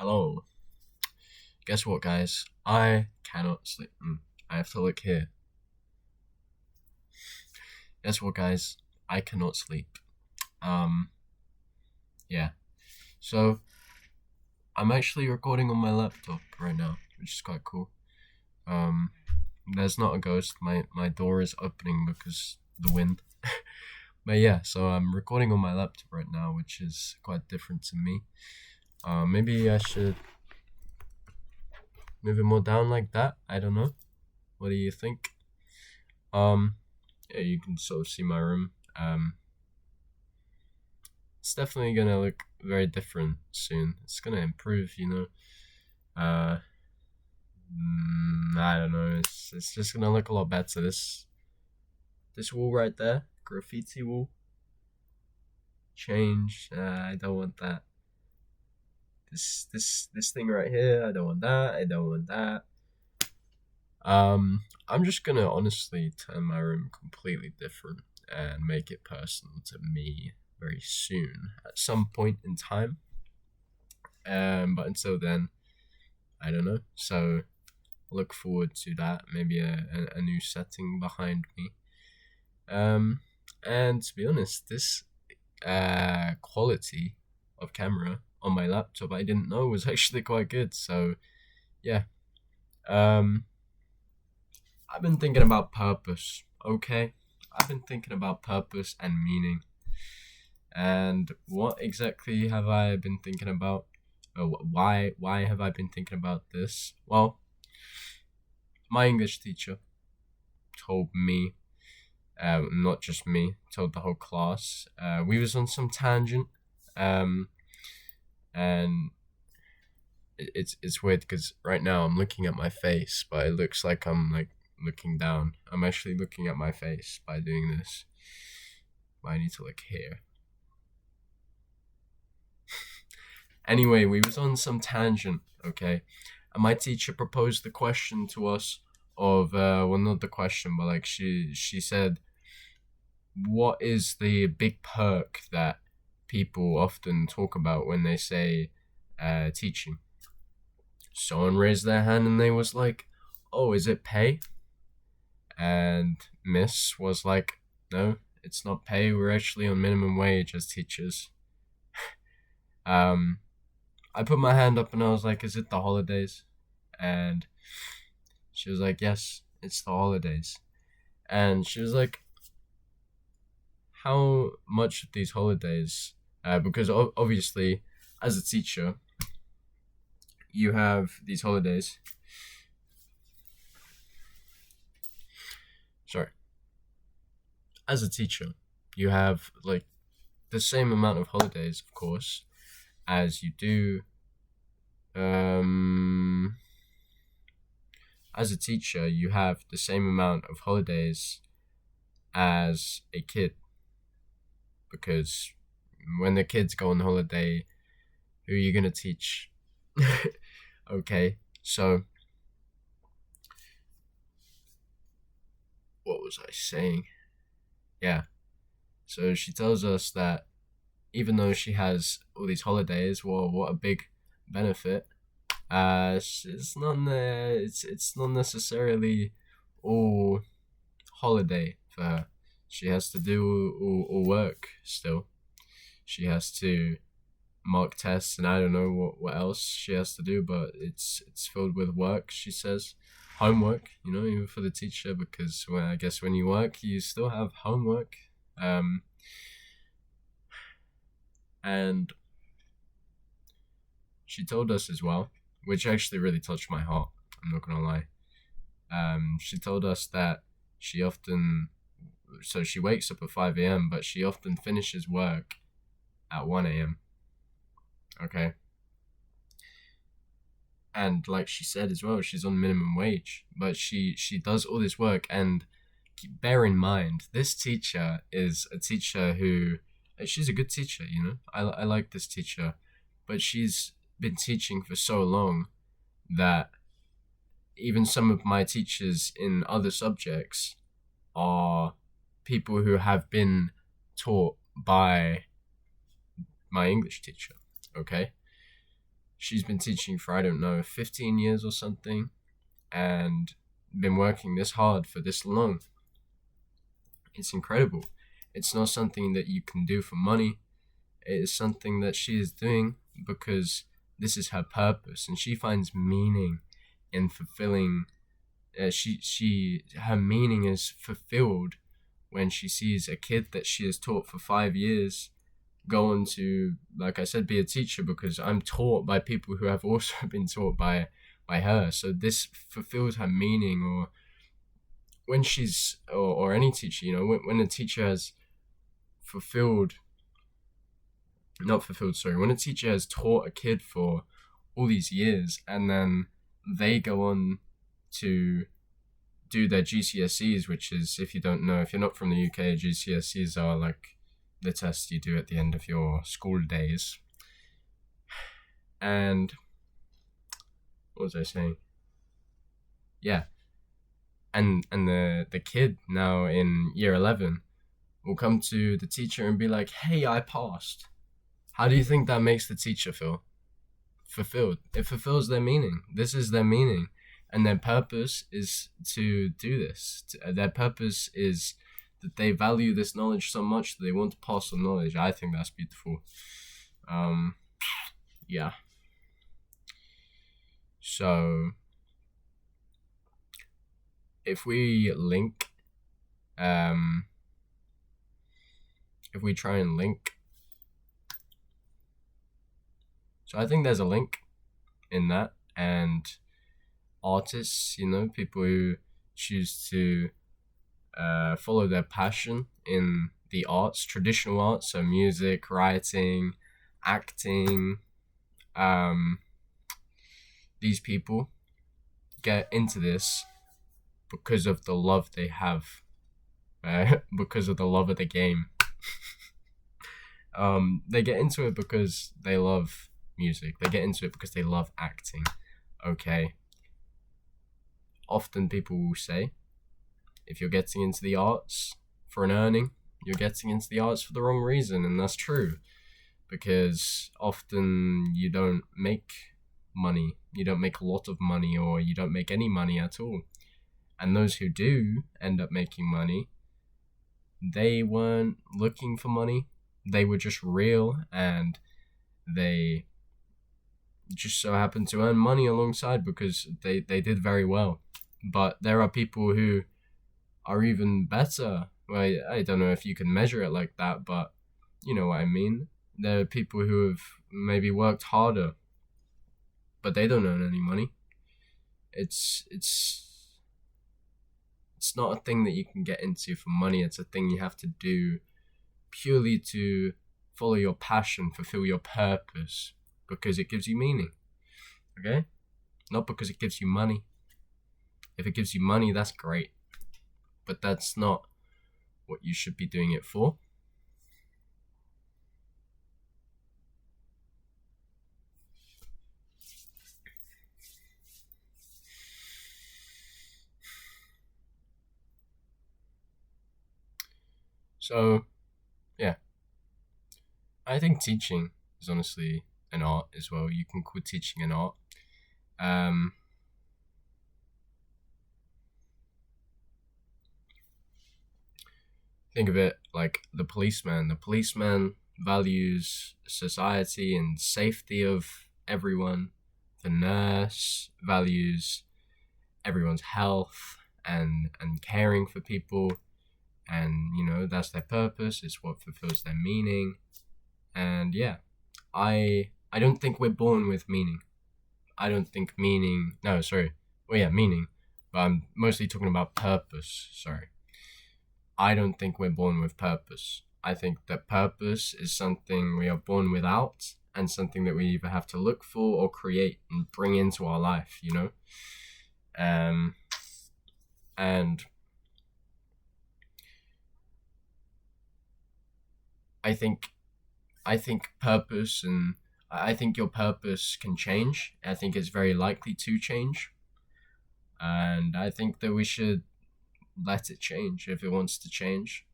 Hello. Guess what, guys? I cannot sleep. I have to look here. Guess what, guys? I cannot sleep. Um, yeah. So I'm actually recording on my laptop right now, which is quite cool. Um, there's not a ghost. My door is opening because the wind. But yeah, so I'm recording on my laptop right now, which is quite different to me. Maybe I should move it more down like that. I don't know. What do you think? Um, yeah, you can sort of see my room. It's definitely gonna look very different soon. It's gonna improve, you know. Uh, I don't know. It's just gonna look a lot better. This wall right there, graffiti wall, change. I don't want that. This thing right here. I don't want that. I don't want that. I'm just gonna honestly turn my room completely different and make it personal to me very soon at some point in time. But until then, I don't know. So look forward to that. Maybe a new setting behind me. Um, and to be honest, this quality of camera on my laptop I didn't know was actually quite good. So yeah. Um, I've been thinking about purpose. Okay, I've been thinking about purpose and meaning. And what exactly have I been thinking about? Why have I been thinking about this? Well, my English teacher told me, not just me, told the whole class. We was on some tangent, um, and it's weird because right now I'm looking at my face, but it looks like I'm like looking down. I'm actually looking at my face by doing this. But I need to look here. Anyway, we was on some tangent, okay? And my teacher proposed the question to us of well, not the question, but like she said, what is the big perk that people often talk about when they say teaching? Someone raised their hand and they was like, oh, is it pay? And Miss was like, no, it's not pay. We're actually on minimum wage as teachers. um, I put my hand up and I was like, is it the holidays? And she was like, yes, it's the holidays. And she was like, how much of these holidays? Because obviously, as a teacher, you have these holidays. Sorry. As a teacher, you have like the same amount of holidays, of course, as you do. Um, as a teacher, you have the same amount of holidays as a kid, because when the kids go on holiday, who are you gonna teach? Okay, so what was I saying? Yeah, so she tells us that even though she has all these holidays, well, what a big benefit. It's not necessarily all holiday for her. She has to do all work still. She has to mock tests and I don't know what else she has to do, but it's filled with work. She says homework, you know, even for the teacher, because I guess when you work, you still have homework. Um, and she told us as well, which actually really touched my heart. I'm not gonna lie. She told us that she often, so she wakes up at 5 a.m., but she often finishes work at 1 a.m. Okay. And like she said as well, she's on minimum wage, but she does all this work. And bear in mind, this teacher is a teacher who, she's a good teacher, you know. I like this teacher, but she's been teaching for so long that even some of my teachers in other subjects are people who have been taught by my English teacher. Okay, she's been teaching for, I don't know, 15 years or something, and been working this hard for this long. It's incredible. It's not something that you can do for money. It is something that she is doing because this is her purpose, and she finds meaning in fulfilling. Her meaning is fulfilled when she sees a kid that she has taught for 5 years go on to, like I said, be a teacher, because I'm taught by people who have also been taught by her. So this fulfills her meaning. Or when she's, or any teacher, when a teacher has fulfilled, not fulfilled, sorry, when a teacher has taught a kid for all these years, and then they go on to do their GCSEs, which is, if you don't know, if you're not from the UK, GCSEs are like the tests you do at the end of your school days. And what was I saying? Yeah. And the kid now in year 11 will come to the teacher and be like, "Hey, I passed." How do you think that makes the teacher feel? Fulfilled. It fulfills their meaning. This is their meaning. And their purpose is to do this. Their purpose is that they value this knowledge so much that they want to pass on knowledge. I think that's beautiful. Yeah. So, if we link, if we try and link, so I think there's a link in that, and artists, people who choose to follow their passion in the arts, traditional arts, so music, writing, acting. These people get into this because of the love they have, because of the love of the game. They get into it because they love music. They get into it because they love acting. Okay. Often people will say, if you're getting into the arts for an earning, you're getting into the arts for the wrong reason. And that's true, because often you don't make money. You don't make a lot of money, or you don't make any money at all. And those who do end up making money, they weren't looking for money. They were just real, and they just so happened to earn money alongside because they did very well. But there are people who are even better. Well, I don't know if you can measure it like that, but you know what I mean. There are people who have maybe worked harder, but they don't earn any money. It's not a thing that you can get into for money. It's a thing you have to do purely to follow your passion, fulfill your purpose, because it gives you meaning. Okay? Not because it gives you money. If it gives you money, that's great. But that's not what you should be doing it for. So, yeah. I think teaching is honestly an art as well. You can call teaching an art. Think of it like the policeman. The policeman values society and safety of everyone. The nurse values everyone's health and caring for people. And, that's their purpose. It's what fulfills their meaning. And yeah, I don't think we're born with meaning. I don't think meaning, no, sorry. Well, yeah, meaning. But I'm mostly talking about purpose, sorry. I don't think we're born with purpose. I think that purpose is something we are born without, and something that we either have to look for or create and bring into our life, And I think purpose, and I think your purpose can change. I think it's very likely to change. And I think that we should let it change if it wants to change.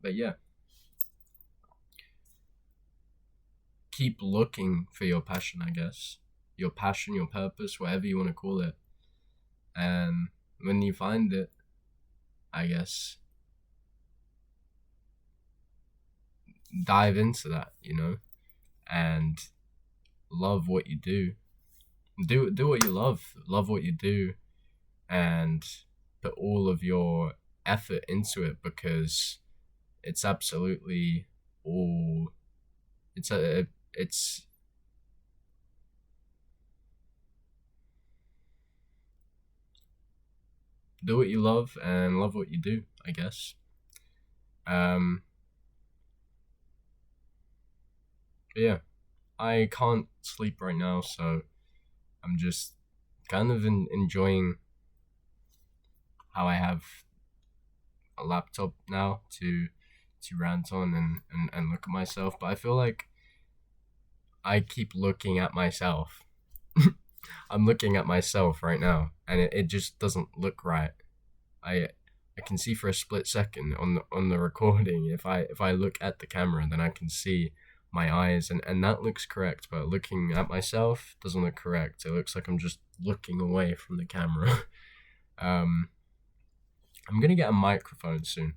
But yeah. keep looking for your passion, I guess. Your passion, your purpose, whatever you want to call it. And when you find it, I guess, dive into that, and love what you do. Do what you love what you do, and put all of your effort into it, because it's absolutely all it's do what you love and love what you do, I guess. um but yeah, I can't sleep right now, so I'm just kind of enjoying how I have a laptop now to rant on and look at myself. But I feel like I keep looking at myself. I'm looking at myself right now, and it just doesn't look right. I I can see for a split second on the recording. If I look at the camera, then I can see my eyes, and that looks correct. But looking at myself doesn't look correct. It looks like I'm just looking away from the camera. um, I'm gonna get a microphone soon,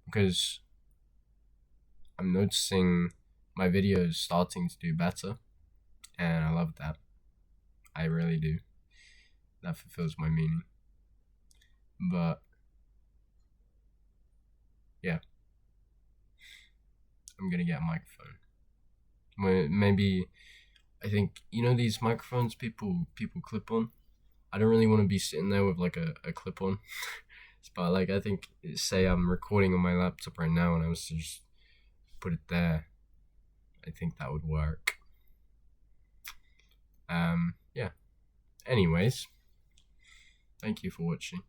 because I'm noticing my videos starting to do better, and I love that. I really do. That fulfills my meaning. But yeah, I'm gonna get a microphone. Maybe, I think, these microphones people clip on. I don't really want to be sitting there with like a clip on. But like, I think, say I'm recording on my laptop right now and I was to just put it there, I think that would work. Yeah. Anyways, thank you for watching,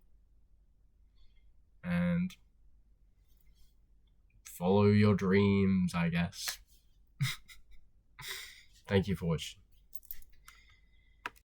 and follow your dreams, I guess. Thank you for watching.